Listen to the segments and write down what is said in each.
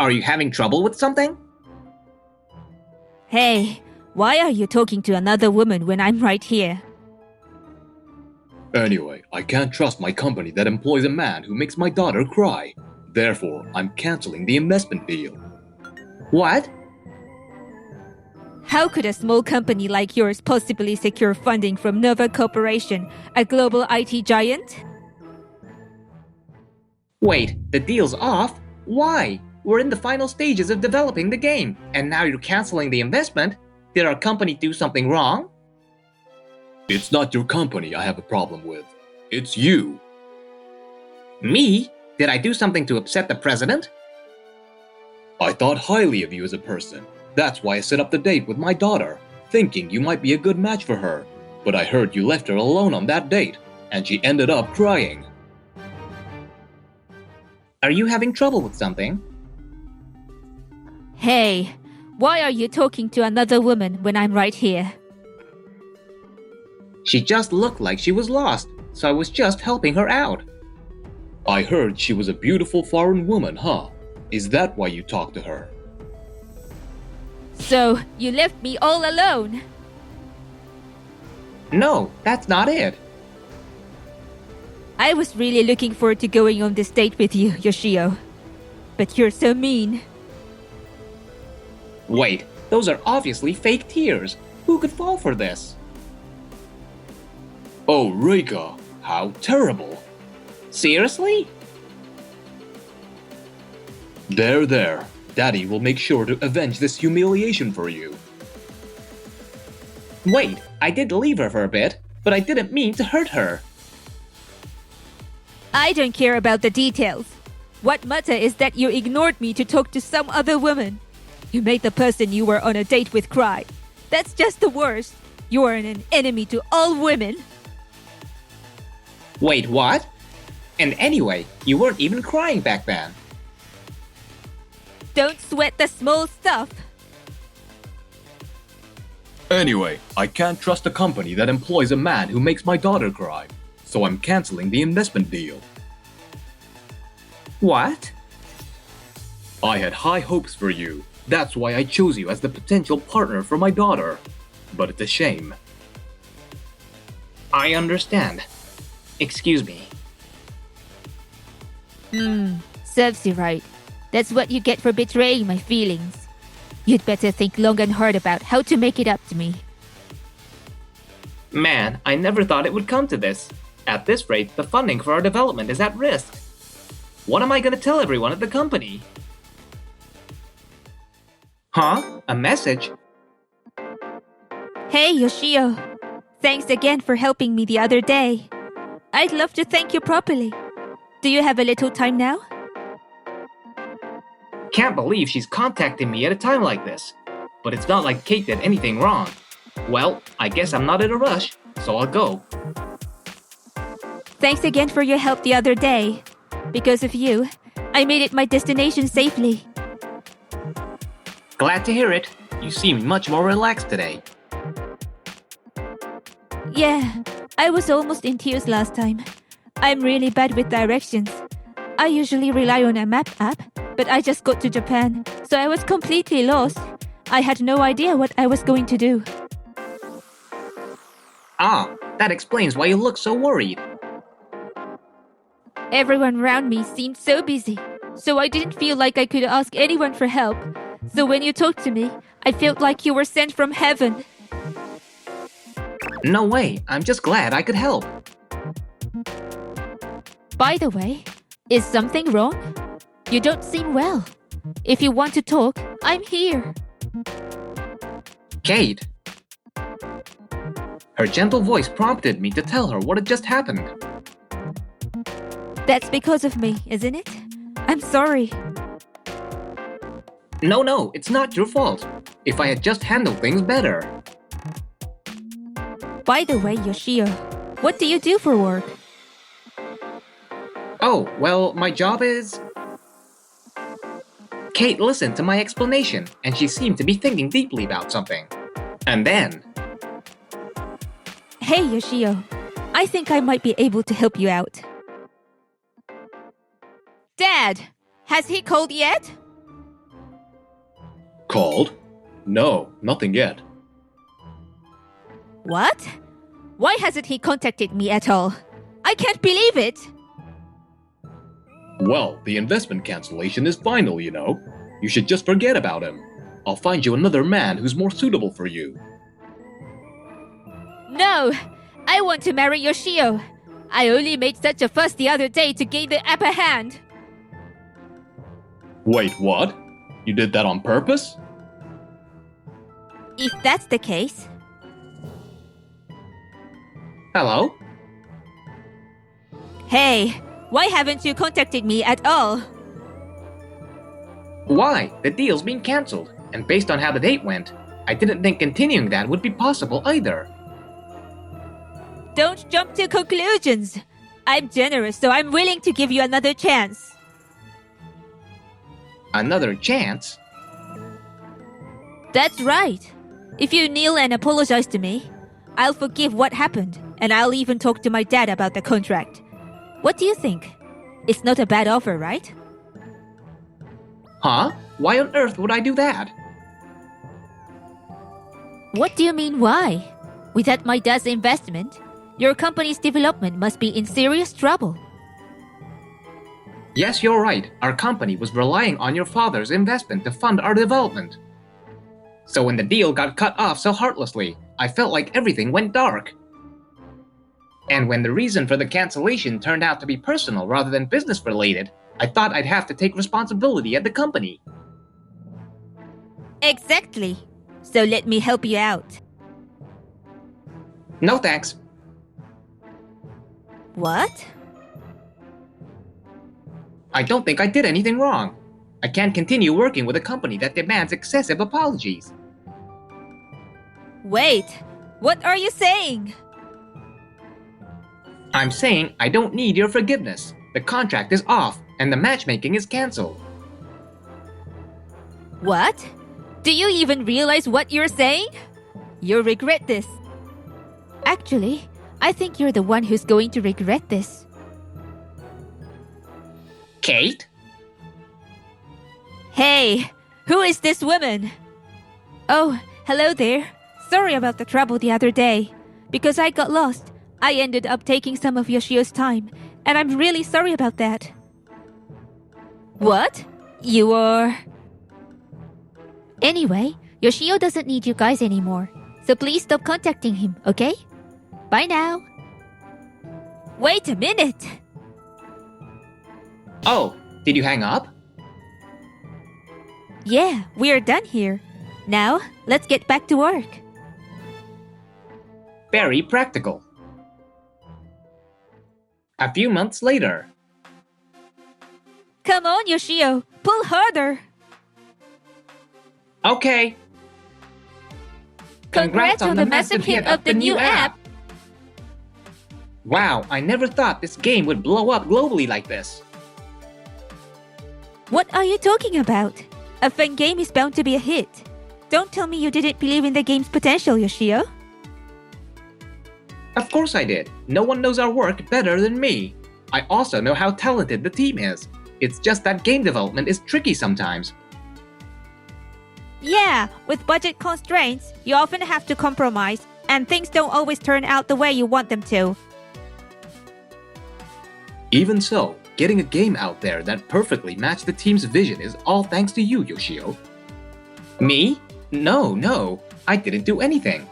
Are you having trouble with something? Hey, why are you talking to another woman when I'm right here? Anyway, I can't trust my company that employs a man who makes my daughter cry. Therefore, I'm canceling the investment deal. What? How could a small company like yours possibly secure funding from Nova Corporation, a global IT giant? Wait, the deal's off? Why? We're in the final stages of developing the game, and now you're canceling the investment? Did our company do something wrong? It's not your company I have a problem with. It's you. Me? Did I do something to upset the president? I thought highly of you as a person. That's why I set up the date with my daughter, thinking you might be a good match for her. But I heard you left her alone on that date, and she ended up crying. Are you having trouble with something? Hey, why are you talking to another woman when I'm right here? She just looked like she was lost, so I was just helping her out. I heard she was a beautiful foreign woman, huh? Is that why you talked to her? So, you left me all alone? No, that's not it. I was really looking forward to going on this date with you, Yoshio. But you're so mean. Wait, those are obviously fake tears. Who could fall for this? Oh, Reika, how terrible. Seriously? There. Daddy will make sure to avenge this humiliation for you. Wait, I did leave her for a bit, but I didn't mean to hurt her. I don't care about the details. What matters is that you ignored me to talk to some other woman. You made the person you were on a date with cry. That's just the worst. You are an enemy to all women. Wait, what? And anyway, you weren't even crying back then. Don't sweat the small stuff. Anyway, I can't trust a company that employs a man who makes my daughter cry. So I'm canceling the investment deal. What? I had high hopes for you. That's why I chose you as the potential partner for my daughter. But it's a shame. I understand. Excuse me. Serves you right. That's what you get for betraying my feelings. You'd better think long and hard about how to make it up to me. Man, I never thought it would come to this. At this rate, the funding for our development is at risk. What am I gonna tell everyone at the company? Huh? A message? Hey, Yoshio. Thanks again for helping me the other day. I'd love to thank you properly. Do you have a little time now? Can't believe she's contacting me at a time like this. But it's not like Kate did anything wrong. Well, I guess I'm not in a rush, so I'll go. Thanks again for your help the other day. Because of you, I made it my destination safely. Glad to hear it. You seem much more relaxed today. Yeah, I was almost in tears last time. I'm really bad with directions. I usually rely on a map app, but I just got to Japan, so I was completely lost. I had no idea what I was going to do. Ah, that explains why you look so worried. Everyone around me seemed so busy, so I didn't feel like I could ask anyone for help. So when you talked to me, I felt like you were sent from heaven. No way, I'm just glad I could help. By the way, is something wrong? You don't seem well. If you want to talk, I'm here. Kate. Her gentle voice prompted me to tell her what had just happened. That's because of me, isn't it? I'm sorry. No, it's not your fault. If I had just handled things better. By the way, Yoshio, what do you do for work? Oh, well, my job is... Kate listened to my explanation, and she seemed to be thinking deeply about something. And then... Hey, Yoshio, I think I might be able to help you out. Dad, has he called yet? No, nothing yet. What? Why hasn't he contacted me at all? I can't believe it! Well, the investment cancellation is final, you know. You should just forget about him. I'll find you another man who's more suitable for you. No! I want to marry Yoshio. I only made such a fuss the other day to gain the upper hand. Wait, what? You did that on purpose? If that's the case... Hello? Hey, why haven't you contacted me at all? Why? The deal's been cancelled, and based on how the date went, I didn't think continuing that would be possible either. Don't jump to conclusions. I'm generous, so I'm willing to give you another chance. Another chance? That's right. If you kneel and apologize to me, I'll forgive what happened, and I'll even talk to my dad about the contract. What do you think? It's not a bad offer, right? Huh? Why on earth would I do that? What do you mean, why? Without my dad's investment, your company's development must be in serious trouble. Yes, you're right. Our company was relying on your father's investment to fund our development. So when the deal got cut off so heartlessly, I felt like everything went dark. And when the reason for the cancellation turned out to be personal rather than business related, I thought I'd have to take responsibility at the company. Exactly. So let me help you out. No thanks. What? I don't think I did anything wrong. I can't continue working with a company that demands excessive apologies. Wait, what are you saying? I'm saying I don't need your forgiveness. The contract is off, and the matchmaking is cancelled. What? Do you even realize what you're saying? You'll regret this. Actually, I think you're the one who's going to regret this. Kate? Hey, who is this woman? Oh, hello there. Sorry about the trouble the other day. Because I got lost, I ended up taking some of Yoshio's time, and I'm really sorry about that. What? You are... Anyway, Yoshio doesn't need you guys anymore, so please stop contacting him, okay? Bye now. Wait a minute! Oh, did you hang up? Yeah, we are done here. Now, let's get back to work. Very practical. A few months later. Come on, Yoshio, pull harder. Okay. Congrats on the massive hit of the new app. Wow, I never thought this game would blow up globally like this. What are you talking about? A fun game is bound to be a hit. Don't tell me you didn't believe in the game's potential, Yoshio. Of course I did. No one knows our work better than me. I also know how talented the team is. It's just that game development is tricky sometimes. Yeah, with budget constraints, you often have to compromise, and things don't always turn out the way you want them to. Even so, getting a game out there that perfectly matched the team's vision is all thanks to you, Yoshio. Me? No. I didn't do anything.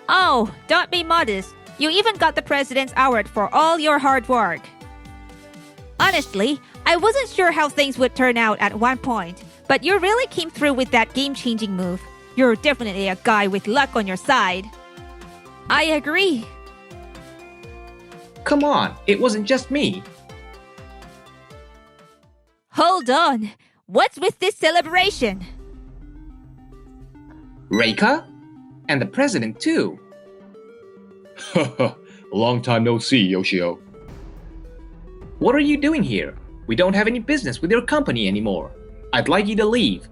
Oh, don't be modest. You even got the President's Award for all your hard work. Honestly, I wasn't sure how things would turn out at one point, but you really came through with that game-changing move. You're definitely a guy with luck on your side. I agree. Come on, it wasn't just me. Hold on. What's with this celebration? Reika? And the president too. Long time no see, Yoshio. What are you doing here? We don't have any business with your company anymore. I'd like you to leave.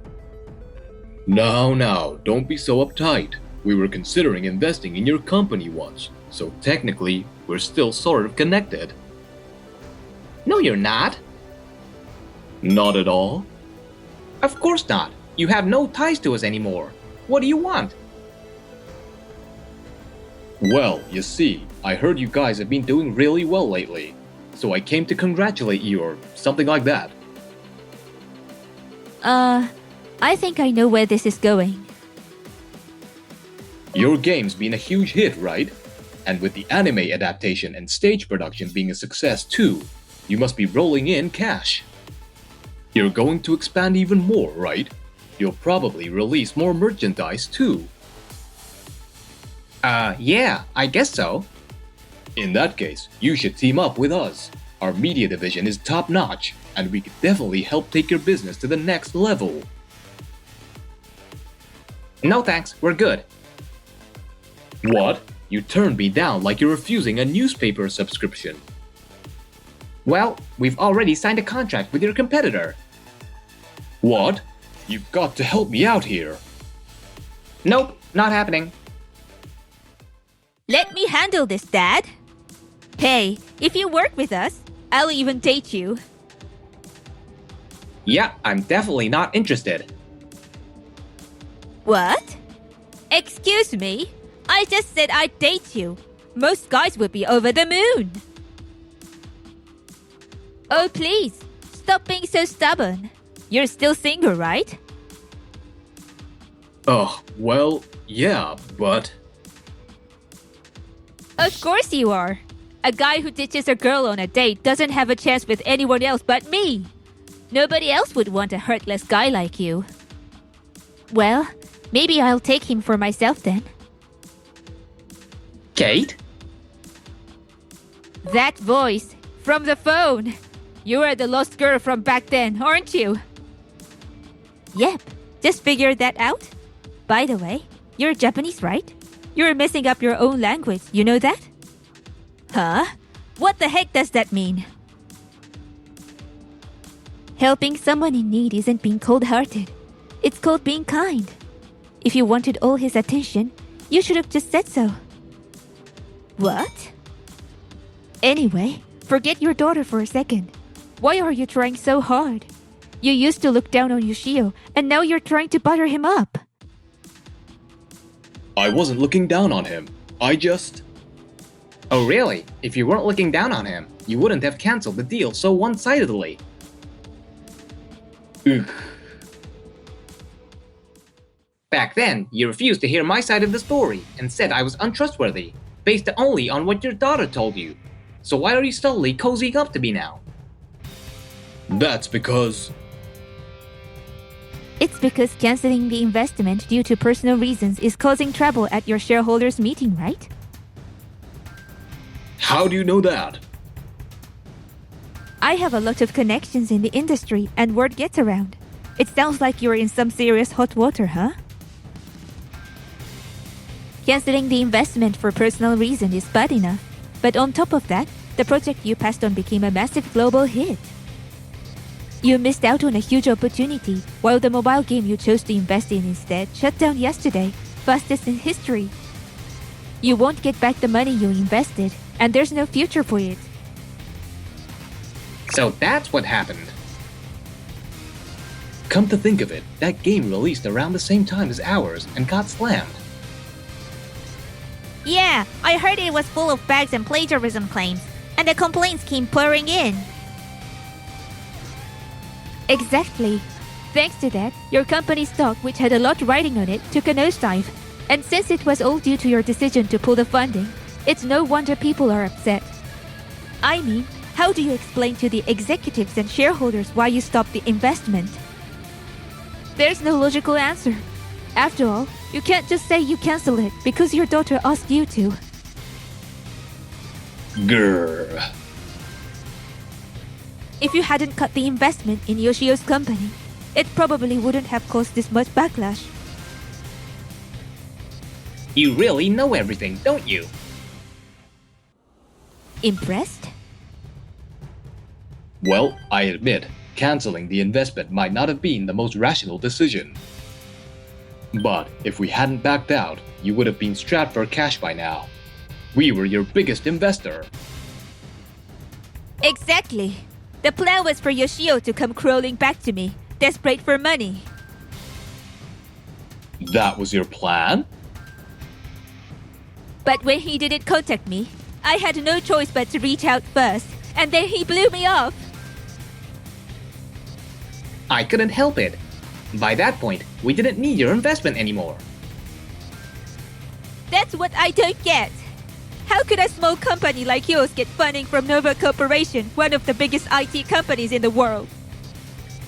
Now, don't be so uptight. We were considering investing in your company once, so technically, we're still sort of connected. No, you're not. Not at all? Of course not. You have no ties to us anymore. What do you want? Well, you see, I heard you guys have been doing really well lately, so I came to congratulate you or something like that. I think I know where this is going. Your game's been a huge hit, right? And with the anime adaptation and stage production being a success too, you must be rolling in cash. You're going to expand even more, right? You'll probably release more merchandise too. Yeah, I guess so. In that case, you should team up with us. Our media division is top-notch, and we could definitely help take your business to the next level. No thanks, we're good. What? You turned me down like you're refusing a newspaper subscription. Well, we've already signed a contract with your competitor. What? You've got to help me out here. Nope, not happening. Let me handle this, Dad. Hey, if you work with us, I'll even date you. Yeah, I'm definitely not interested. What? Excuse me? I just said I'd date you. Most guys would be over the moon. Oh, please, stop being so stubborn. You're still single, right? Oh, well, yeah, but... Of course you are. A guy who ditches a girl on a date doesn't have a chance with anyone else but me. Nobody else would want a heartless guy like you. Well, maybe I'll take him for myself then. Kate? That voice, from the phone. You are the lost girl from back then, aren't you? Yep, just figured that out. By the way, you're Japanese, right? You're messing up your own language, you know that? Huh? What the heck does that mean? Helping someone in need isn't being cold-hearted. It's called being kind. If you wanted all his attention, you should have just said so. What? Anyway, forget your daughter for a second. Why are you trying so hard? You used to look down on Yoshio, and now you're trying to butter him up. I wasn't looking down on him. I just... Oh really? If you weren't looking down on him, you wouldn't have cancelled the deal so one-sidedly. Ugh. Back then, you refused to hear my side of the story and said I was untrustworthy, based only on what your daughter told you. So why are you slowly cozying up to me now? That's because... It's because canceling the investment due to personal reasons is causing trouble at your shareholders' meeting, right? How do you know that? I have a lot of connections in the industry and word gets around. It sounds like you're in some serious hot water, huh? Canceling the investment for personal reason is bad enough, but on top of that, the project you passed on became a massive global hit. You missed out on a huge opportunity, while the mobile game you chose to invest in instead shut down yesterday, fastest in history. You won't get back the money you invested, and there's no future for it. So that's what happened. Come to think of it, that game released around the same time as ours and got slammed. Yeah, I heard it was full of bugs and plagiarism claims, and the complaints came pouring in. Exactly. Thanks to that, your company's stock, which had a lot riding on it, took a nosedive. And since it was all due to your decision to pull the funding, it's no wonder people are upset. I mean, how do you explain to the executives and shareholders why you stopped the investment? There's no logical answer. After all, you can't just say you cancel it because your daughter asked you to. Grrr. If you hadn't cut the investment in Yoshio's company, it probably wouldn't have caused this much backlash. You really know everything, don't you? Impressed? Well, I admit, canceling the investment might not have been the most rational decision. But if we hadn't backed out, you would have been strapped for cash by now. We were your biggest investor. Exactly. The plan was for Yoshio to come crawling back to me, desperate for money. That was your plan? But when he didn't contact me, I had no choice but to reach out first, and then he blew me off. I couldn't help it. By that point, we didn't need your investment anymore. That's what I don't get. How could a small company like yours get funding from Nova Corporation, one of the biggest IT companies in the world?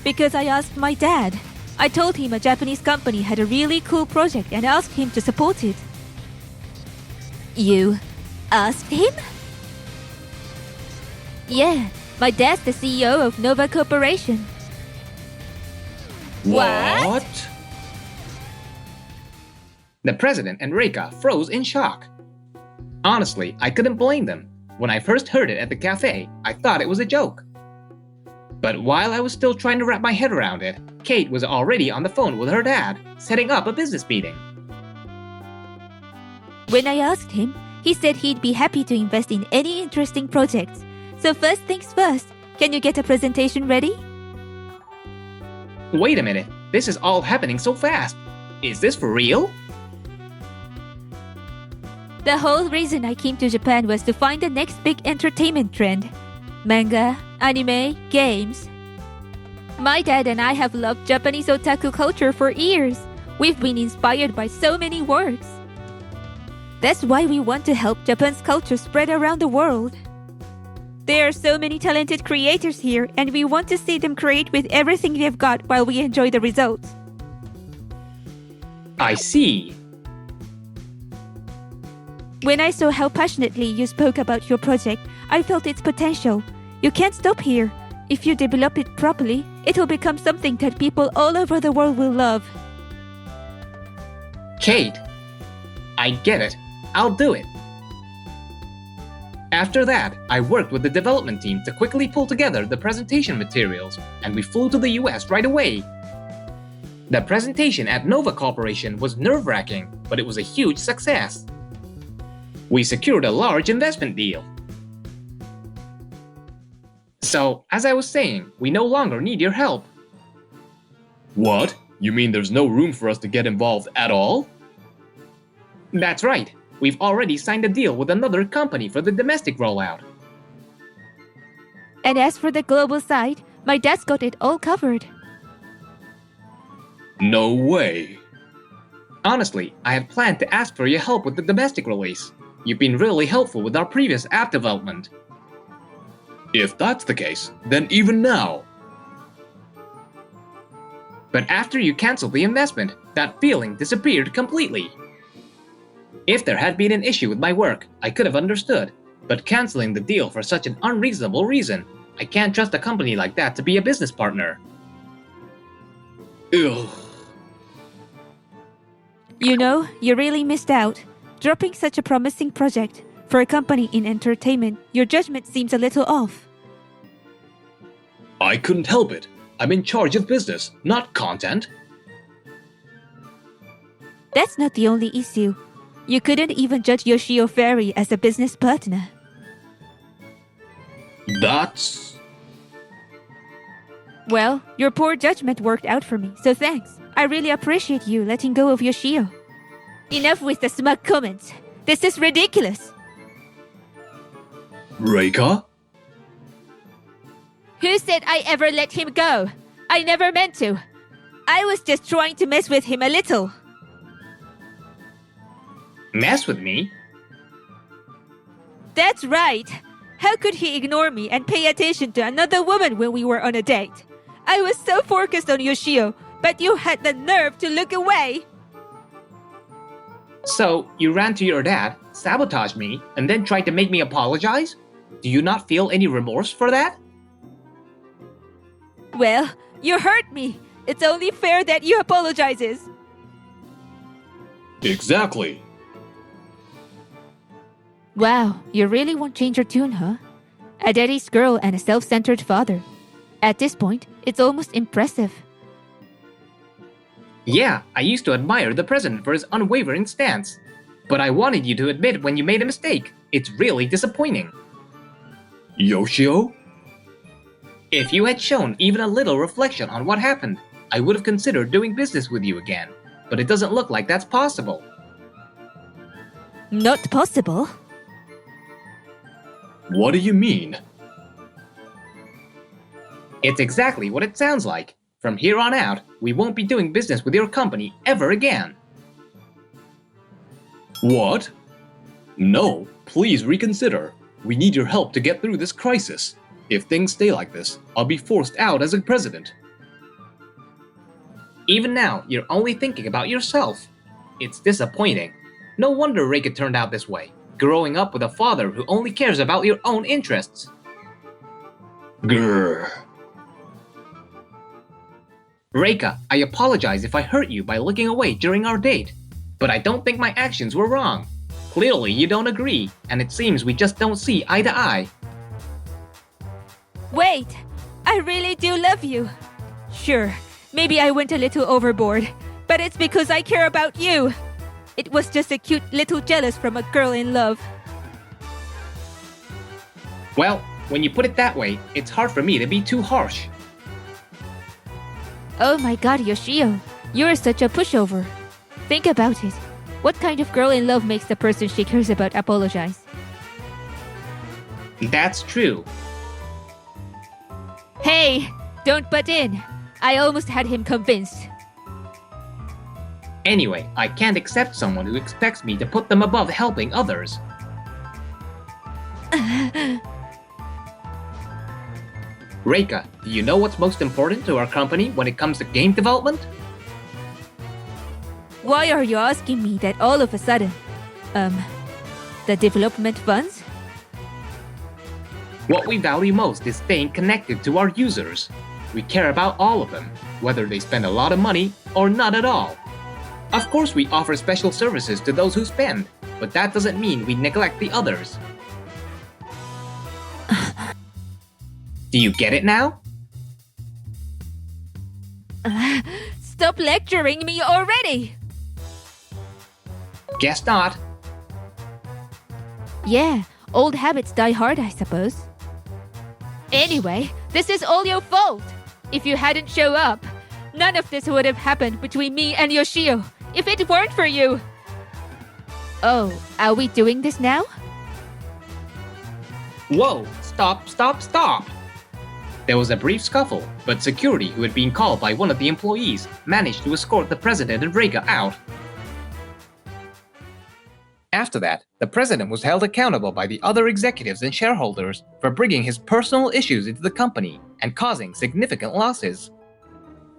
Because I asked my dad. I told him a Japanese company had a really cool project and asked him to support it. You asked him? Yeah, my dad's the CEO of Nova Corporation. What? The president and Reika froze in shock. Honestly, I couldn't blame them. When I first heard it at the cafe, I thought it was a joke. But while I was still trying to wrap my head around it, Kate was already on the phone with her dad, setting up a business meeting. When I asked him, he said he'd be happy to invest in any interesting projects. So first things first, can you get a presentation ready? Wait a minute, this is all happening so fast. Is this for real? The whole reason I came to Japan was to find the next big entertainment trend. Manga, anime, games. My dad and I have loved Japanese otaku culture for years. We've been inspired by so many works. That's why we want to help Japan's culture spread around the world. There are so many talented creators here, and we want to see them create with everything they've got while we enjoy the results. I see. When I saw how passionately you spoke about your project, I felt its potential. You can't stop here. If you develop it properly, it'll become something that people all over the world will love. Kate, I get it. I'll do it. After that, I worked with the development team to quickly pull together the presentation materials, and we flew to the US right away. The presentation at Nova Corporation was nerve-wracking, but it was a huge success. We secured a large investment deal. So, as I was saying, we no longer need your help. What? You mean there's no room for us to get involved at all? That's right. We've already signed a deal with another company for the domestic rollout. And as for the global side, my dad's got it all covered. No way. Honestly, I had planned to ask for your help with the domestic release. You've been really helpful with our previous app development. If that's the case, then even now. But after you canceled the investment, that feeling disappeared completely. If there had been an issue with my work, I could have understood. But canceling the deal for such an unreasonable reason, I can't trust a company like that to be a business partner. Ugh. You know, you really missed out. Dropping such a promising project. For a company in entertainment, your judgment seems a little off. I couldn't help it. I'm in charge of business, not content. That's not the only issue. You couldn't even judge Yoshio Ferry as a business partner. That's... Well, your poor judgment worked out for me, so thanks. I really appreciate you letting go of Yoshio. Enough with the smug comments. This is ridiculous. Reika? Who said I ever let him go? I never meant to. I was just trying to mess with him a little. Mess with me? That's right. How could he ignore me and pay attention to another woman when we were on a date? I was so focused on Yoshio, but you had the nerve to look away. So, you ran to your dad, sabotaged me, and then tried to make me apologize? Do you not feel any remorse for that? Well, you hurt me. It's only fair that you apologizes. Exactly. Wow, you really won't change your tune, huh? A daddy's girl and a self-centered father. At this point, it's almost impressive. Yeah, I used to admire the president for his unwavering stance. But I wanted you to admit when you made a mistake. It's really disappointing. Yoshio? If you had shown even a little reflection on what happened, I would have considered doing business with you again. but it doesn't look like that's possible. Not possible? What do you mean? It's exactly what it sounds like. From here on out, we won't be doing business with your company ever again. What? No, please reconsider. We need your help to get through this crisis. If things stay like this, I'll be forced out as a president. Even now, you're only thinking about yourself. It's disappointing. No wonder Reika turned out this way, growing up with a father who only cares about your own interests. Grrr. Reika, I apologize if I hurt you by looking away during our date, but I don't think my actions were wrong. Clearly, you don't agree, and it seems we just don't see eye to eye. Wait! I really do love you. Sure, maybe I went a little overboard, but it's because I care about you. It was just a cute little jealous from a girl in love. Well, when you put it that way, it's hard for me to be too harsh. Oh my god, Yoshio, you're such a pushover. Think about it. What kind of girl in love makes the person she cares about apologize? That's true. Hey, don't butt in. I almost had him convinced. Anyway, I can't accept someone who expects me to put them above helping others. Reika, do you know what's most important to our company when it comes to game development? Why are you asking me that all of a sudden? The development funds? What we value most is staying connected to our users. We care about all of them, whether they spend a lot of money or not at all. Of course, we offer special services to those who spend, but that doesn't mean we neglect the others. Do you get it now? Stop lecturing me already! Guess not. Yeah, old habits die hard, I suppose. Anyway, this is all your fault. If you hadn't shown up, none of this would have happened between me and Yoshio if it weren't for you. Oh, are we doing this now? Whoa, stop. There was a brief scuffle, but security, who had been called by one of the employees, managed to escort the president and Reika out. After that, the president was held accountable by the other executives and shareholders for bringing his personal issues into the company and causing significant losses.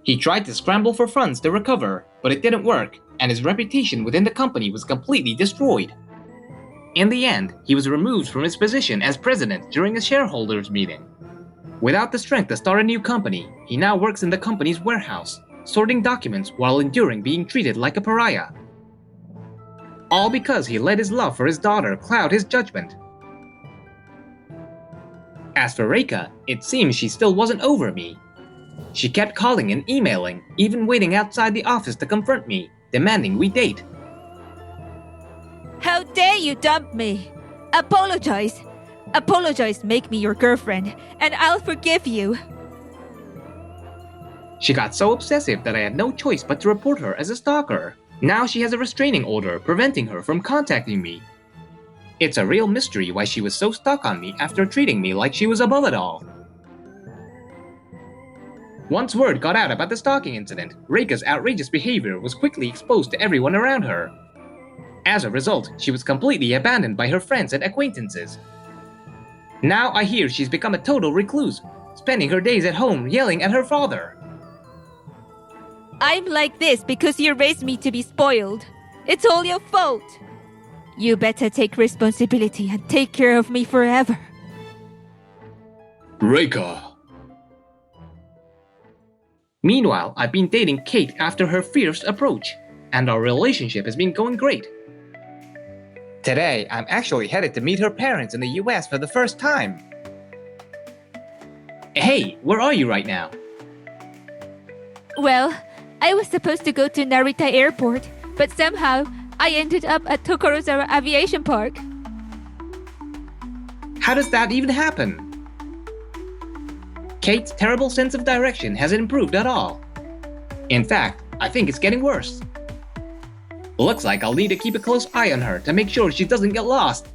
He tried to scramble for funds to recover, but it didn't work, and his reputation within the company was completely destroyed. In the end, he was removed from his position as president during a shareholders meeting. Without the strength to start a new company, he now works in the company's warehouse, sorting documents while enduring being treated like a pariah. All because he let his love for his daughter cloud his judgment. As for Reika, it seems she still wasn't over me. She kept calling and emailing, even waiting outside the office to confront me, demanding we date. How dare you dump me? Apologize. Apologize, make me your girlfriend, and I'll forgive you. She got so obsessive that I had no choice but to report her as a stalker. Now she has a restraining order preventing her from contacting me. It's a real mystery why she was so stuck on me after treating me like she was above it all. Once word got out about the stalking incident, Reika's outrageous behavior was quickly exposed to everyone around her. As a result, she was completely abandoned by her friends and acquaintances. Now I hear she's become a total recluse, spending her days at home yelling at her father. I'm like this because you raised me to be spoiled. It's all your fault. You better take responsibility and take care of me forever. Reika. Meanwhile, I've been dating Kate after her fierce approach, and our relationship has been going great. Today, I'm actually headed to meet her parents in the US for the first time. Hey, where are you right now? Well, I was supposed to go to Narita Airport, but somehow I ended up at Tokorozawa Aviation Park. How does that even happen? Kate's terrible sense of direction hasn't improved at all. In fact, I think it's getting worse. Looks like I'll need to keep a close eye on her to make sure she doesn't get lost.